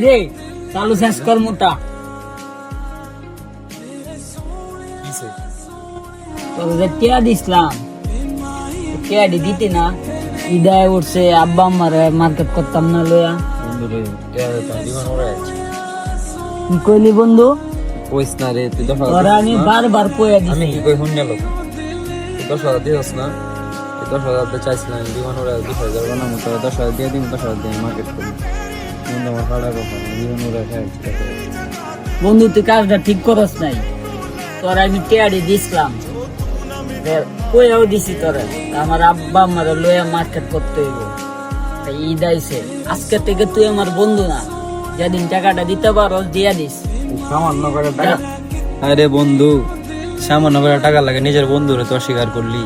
রে চালু শেষ কর মোটা তোকে টিয়া দিছিলাম, টিয়াডি দিতি না, ইদায় উঠছে আব্বা আমার মার্কেট করতাম না লইয়া। কি কইলি বন্ধু? কইস না রে, তুই 10,000 ওরা আমি বারবার কইয়া আমি দিছি। কি কই শুন গেল, তুই 10,000 দিস না, তুই 10,000 তো চাইছিলাম জীবন ওরা 2,000 বানাবো, তোরা 10,000 দিয়ে দিন, 10,000 দিয়ে মার্কেট করি। বন্ধু আমার কাটা কথা, জীবন ওরা খাইছে। বন্ধু তুই কাজটা ঠিক করস নাই, তোর আমি টিয়াডি দিছিলাম, কইয়াও দিছি তোরে আমার আব্বা আমার লইয়া মার্কেট করতে হইব। তাই ঈদ আইছে, আজকে থেকে তুই আমার বন্ধু না, যেদিন টাকাটা দিতে পারো দিয়া দিস। সামান্য করে টাকা, আরে বন্ধু সামান্য করে টাকা লাগে, নিজের বন্ধুরে তো অস্বীকার করলি।